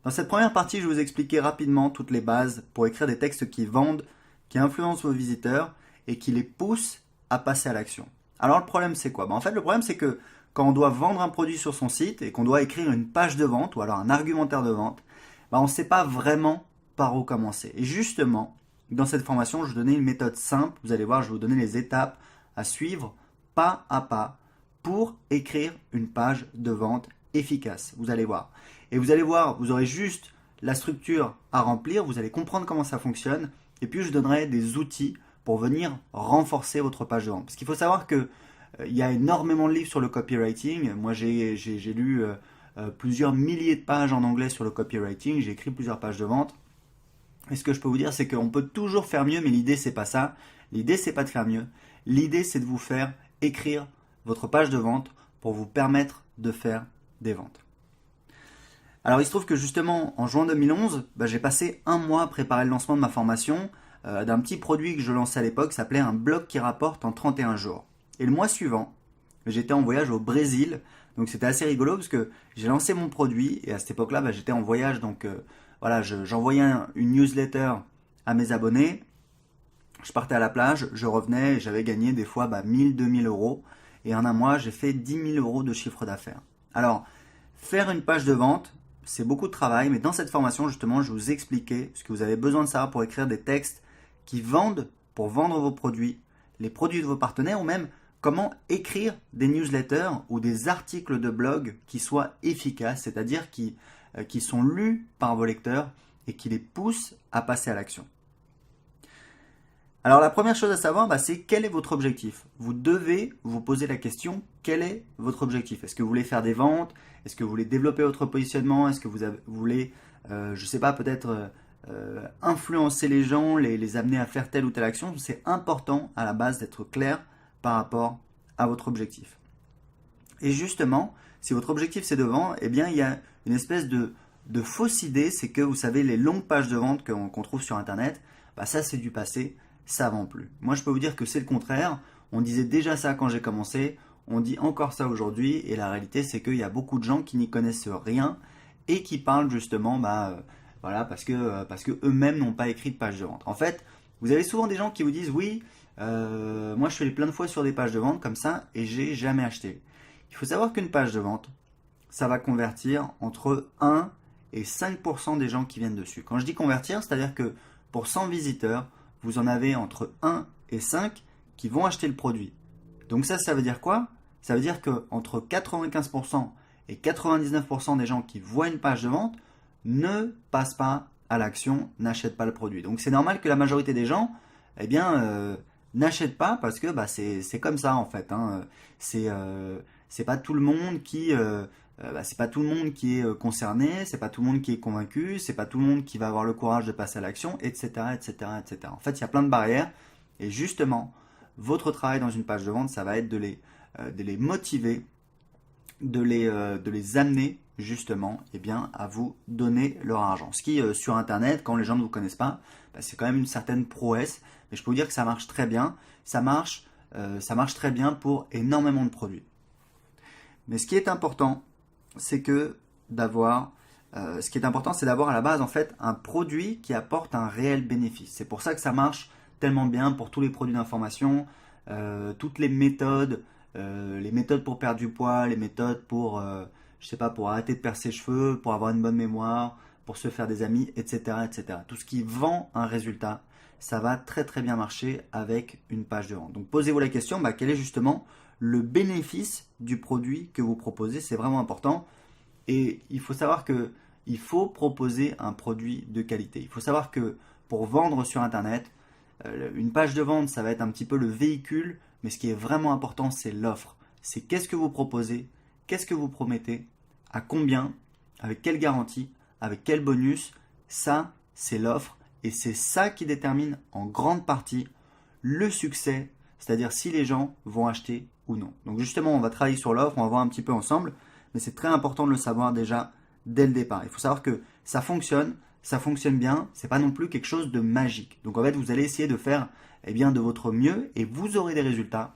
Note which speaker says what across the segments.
Speaker 1: Dans cette première partie, je vais vous expliquer rapidement toutes les bases pour écrire des textes qui vendent, qui influencent vos visiteurs et qui les poussent à passer à l'action. Alors le problème c'est quoi? En fait le problème c'est que quand on doit vendre un produit sur son site et qu'on doit écrire une page de vente ou alors un argumentaire de vente, on ne sait pas vraiment par où commencer. Et justement, dans cette formation, je vais vous donner une méthode simple. Vous allez voir, je vais vous donner les étapes à suivre pas à pas pour écrire une page de vente efficace. Vous allez voir. Et vous allez voir, vous aurez juste la structure à remplir, vous allez comprendre comment ça fonctionne, et puis je vous donnerai des outils pour venir renforcer votre page de vente. Parce qu'il faut savoir que il y a énormément de livres sur le copywriting. Moi, j'ai lu plusieurs milliers de pages en anglais sur le copywriting. J'ai écrit plusieurs pages de vente. Et ce que je peux vous dire, c'est qu'on peut toujours faire mieux, mais l'idée, c'est pas ça. L'idée, c'est pas de faire mieux. L'idée, c'est de vous faire écrire votre page de vente pour vous permettre de faire des ventes. Alors, il se trouve que justement, en juin 2011, j'ai passé un mois à préparer le lancement de ma formation d'un petit produit que je lançais à l'époque, qui s'appelait un blog qui rapporte en 31 jours. Et le mois suivant, j'étais en voyage au Brésil, donc c'était assez rigolo parce que j'ai lancé mon produit et à cette époque-là, j'étais en voyage, donc voilà, j'envoyais une newsletter à mes abonnés, je partais à la plage, je revenais et j'avais gagné des fois 1000, 2000 euros et en un mois, j'ai fait 10 000 euros de chiffre d'affaires. Alors, faire une page de vente, c'est beaucoup de travail, mais dans cette formation, justement, je vais vous expliquer ce que vous avez besoin de savoir pour écrire des textes qui vendent, pour vendre vos produits, les produits de vos partenaires ou même comment écrire des newsletters ou des articles de blog qui soient efficaces, c'est-à-dire qui sont lus par vos lecteurs et qui les poussent à passer à l'action. Alors la première chose à savoir, c'est quel est votre objectif. Vous devez vous poser la question, quel est votre objectif? Est-ce que vous voulez faire des ventes? Est-ce que vous voulez développer votre positionnement? Est-ce que vous voulez, je ne sais pas, peut-être influencer les gens, les amener à faire telle ou telle action? C'est important à la base d'être clair par rapport à votre objectif. Et justement, si votre objectif c'est de vendre, il y a une espèce de fausse idée, c'est que vous savez, les longues pages de vente qu'on trouve sur Internet, ça c'est du passé, ça vend plus. Moi je peux vous dire que c'est le contraire, on disait déjà ça quand j'ai commencé, on dit encore ça aujourd'hui, et la réalité c'est qu'il y a beaucoup de gens qui n'y connaissent rien et qui parlent justement, voilà, parce que eux-mêmes n'ont pas écrit de page de vente. En fait, vous avez souvent des gens qui vous disent oui, moi je suis allé plein de fois sur des pages de vente comme ça et j'ai jamais acheté. Il faut savoir qu'une page de vente, ça va convertir entre 1 et 5% des gens qui viennent dessus. Quand je dis convertir, c'est-à-dire que pour 100 visiteurs, vous en avez entre 1 et 5 qui vont acheter le produit. Donc ça veut dire quoi? Ça veut dire qu'entre 95% et 99% des gens qui voient une page de vente ne passent pas à l'action, n'achètent pas le produit. Donc c'est normal que la majorité des gens, n'achètent pas parce que c'est comme ça en fait. C'est pas tout le monde qui c'est pas tout le monde qui est concerné, c'est pas tout le monde qui est convaincu, c'est pas tout le monde qui va avoir le courage de passer à l'action, etc., etc., etc. En fait, il y a plein de barrières et justement, votre travail dans une page de vente, ça va être de les motiver, de les amener justement à vous donner leur argent. Ce qui, sur Internet, quand les gens ne vous connaissent pas, c'est quand même une certaine prouesse, mais je peux vous dire que ça marche très bien. Ça marche très bien pour énormément de produits. Mais ce qui est important, c'est d'avoir à la base en fait un produit qui apporte un réel bénéfice. C'est pour ça que ça marche tellement bien pour tous les produits d'information, toutes les méthodes pour perdre du poids, les méthodes pour pour arrêter de perdre ses cheveux, pour avoir une bonne mémoire, pour se faire des amis, etc., etc. Tout ce qui vend un résultat, ça va très très bien marcher avec une page de vente. Donc posez-vous la question, quel est justement le bénéfice du produit que vous proposez? C'est vraiment important. Et il faut savoir qu'il faut proposer un produit de qualité. Il faut savoir que pour vendre sur Internet, une page de vente, ça va être un petit peu le véhicule, mais ce qui est vraiment important, c'est l'offre. C'est qu'est-ce que vous proposez, qu'est-ce que vous promettez, à combien, avec quelle garantie, avec quel bonus. Ça, c'est l'offre et c'est ça qui détermine en grande partie le succès, c'est-à-dire si les gens vont acheter ou non. Donc justement, on va travailler sur l'offre, on va voir un petit peu ensemble, mais c'est très important de le savoir déjà dès le départ. Il faut savoir que ça fonctionne bien, c'est pas non plus quelque chose de magique. Donc en fait, vous allez essayer de faire de votre mieux et vous aurez des résultats.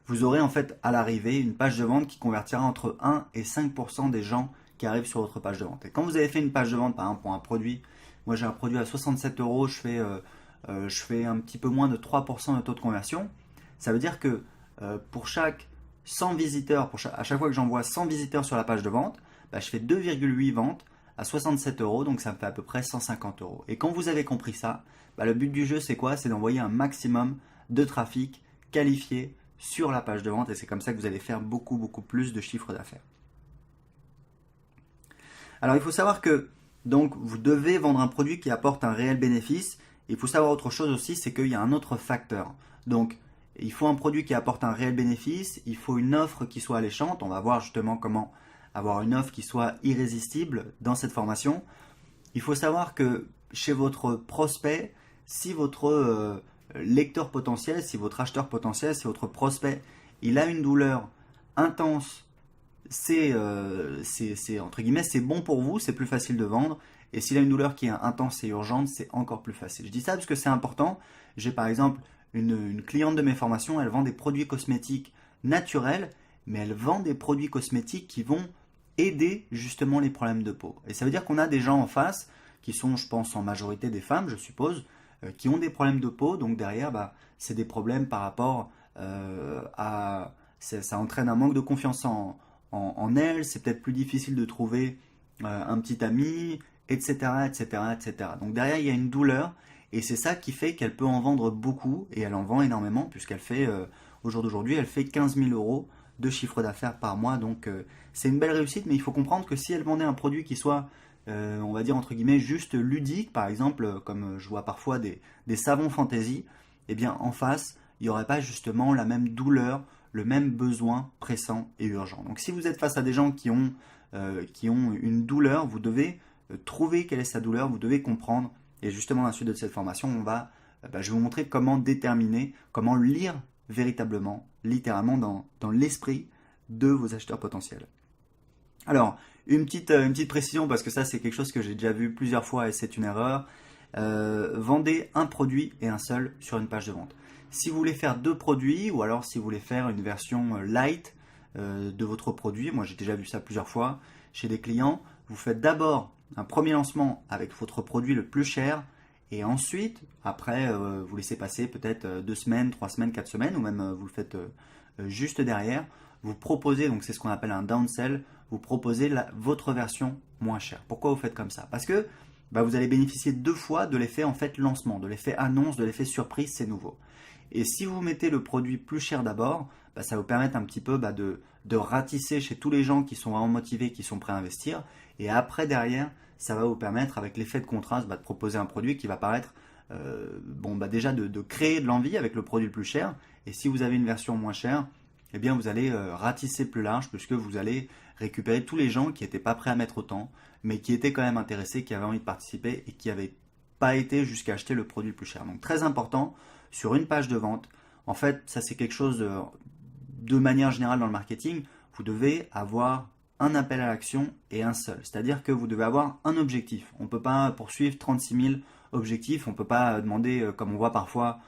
Speaker 1: Vous aurez en fait à l'arrivée une page de vente qui convertira entre 1 et 5% des gens qui arrivent sur votre page de vente. Et quand vous avez fait une page de vente, par exemple pour un produit, moi j'ai un produit à 67 euros, je fais un petit peu moins de 3% de taux de conversion. Ça veut dire que pour chaque 100 visiteurs, à chaque fois que j'envoie 100 visiteurs sur la page de vente, je fais 2,8 ventes à 67 euros, donc ça me fait à peu près 150 euros. Et quand vous avez compris ça, le but du jeu c'est quoi? C'est d'envoyer un maximum de trafic qualifié sur la page de vente et c'est comme ça que vous allez faire beaucoup plus de chiffre d'affaires. Alors il faut savoir que donc vous devez vendre un produit qui apporte un réel bénéfice. Il faut savoir autre chose aussi, c'est qu'il y a un autre facteur. Donc il faut un produit qui apporte un réel bénéfice, il faut une offre qui soit alléchante. On va voir justement comment avoir une offre qui soit irrésistible dans cette formation. Il faut savoir que chez votre prospect, si votre lecteur potentiel, si votre acheteur potentiel, si votre prospect, il a une douleur intense, c'est entre guillemets, c'est bon pour vous, c'est plus facile de vendre. Et s'il a une douleur qui est intense et urgente, c'est encore plus facile. Je dis ça parce que c'est important. J'ai par exemple une cliente de mes formations, elle vend des produits cosmétiques naturels, mais elle vend des produits cosmétiques qui vont aider justement les problèmes de peau. Et ça veut dire qu'on a des gens en face qui sont, je pense, en majorité des femmes, je suppose, qui ont des problèmes de peau. Donc derrière, c'est des problèmes par rapport à... Ça entraîne un manque de confiance en elles. C'est peut-être plus difficile de trouver un petit ami, etc., etc., etc. Donc derrière, il y a une douleur. Et c'est ça qui fait qu'elle peut en vendre beaucoup. Et elle en vend énormément puisqu'elle fait, au jour d'aujourd'hui, elle fait 15 000 euros de chiffre d'affaires par mois. Donc c'est une belle réussite, mais il faut comprendre que si elle vendait un produit qui soit, on va dire entre guillemets, juste ludique, par exemple, comme je vois parfois des savons fantaisie, eh bien en face, il n'y aurait pas justement la même douleur, le même besoin pressant et urgent. Donc si vous êtes face à des gens qui ont une douleur, vous devez trouver quelle est sa douleur, vous devez comprendre. Et justement, à la suite de cette formation, je vais vous montrer comment déterminer, comment lire véritablement, littéralement dans l'esprit de vos acheteurs potentiels. Alors, une petite précision, parce que ça c'est quelque chose que j'ai déjà vu plusieurs fois et c'est une erreur. Vendez un produit et un seul sur une page de vente. Si vous voulez faire 2 produits, ou alors si vous voulez faire une version light de votre produit, moi j'ai déjà vu ça plusieurs fois chez des clients, vous faites d'abord un premier lancement avec votre produit le plus cher, et ensuite, après, vous laissez passer peut-être 2 semaines, 3 semaines, 4 semaines, ou même vous le faites juste derrière. Vous proposez, donc c'est ce qu'on appelle un downsell, vous proposez votre version moins chère. Pourquoi vous faites comme ça? Parce que vous allez bénéficier 2 fois de l'effet en fait lancement, de l'effet annonce, de l'effet surprise, c'est nouveau. Et si vous mettez le produit plus cher d'abord, ça va vous permettre un petit peu de ratisser chez tous les gens qui sont vraiment motivés, qui sont prêts à investir. Et après, derrière, ça va vous permettre, avec l'effet de contraste, de proposer un produit qui va paraître déjà de créer de l'envie avec le produit le plus cher. Et si vous avez une version moins chère, eh bien vous allez ratisser plus large puisque vous allez récupérer tous les gens qui n'étaient pas prêts à mettre autant, mais qui étaient quand même intéressés, qui avaient envie de participer et qui n'avaient pas été jusqu'à acheter le produit le plus cher. Donc très important, sur une page de vente, en fait ça c'est quelque chose de manière générale dans le marketing, vous devez avoir un appel à l'action et un seul. C'est-à-dire que vous devez avoir un objectif. On ne peut pas poursuivre 36 000 objectifs. On ne peut pas demander, comme on voit parfois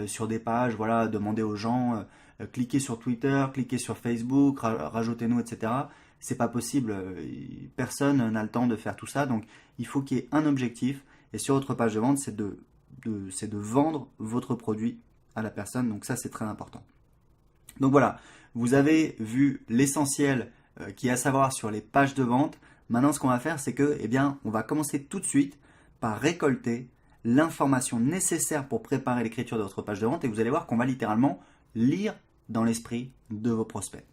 Speaker 1: sur des pages, demander aux gens, cliquez sur Twitter, cliquez sur Facebook, rajoutez-nous, etc. C'est pas possible. Personne n'a le temps de faire tout ça. Donc, il faut qu'il y ait un objectif. Et sur votre page de vente, c'est de vendre votre produit à la personne. Donc, ça, c'est très important. Donc, voilà. Vous avez vu l'essentiel qui est à savoir sur les pages de vente. Maintenant, ce qu'on va faire, c'est que, on va commencer tout de suite par récolter l'information nécessaire pour préparer l'écriture de votre page de vente et vous allez voir qu'on va littéralement lire dans l'esprit de vos prospects.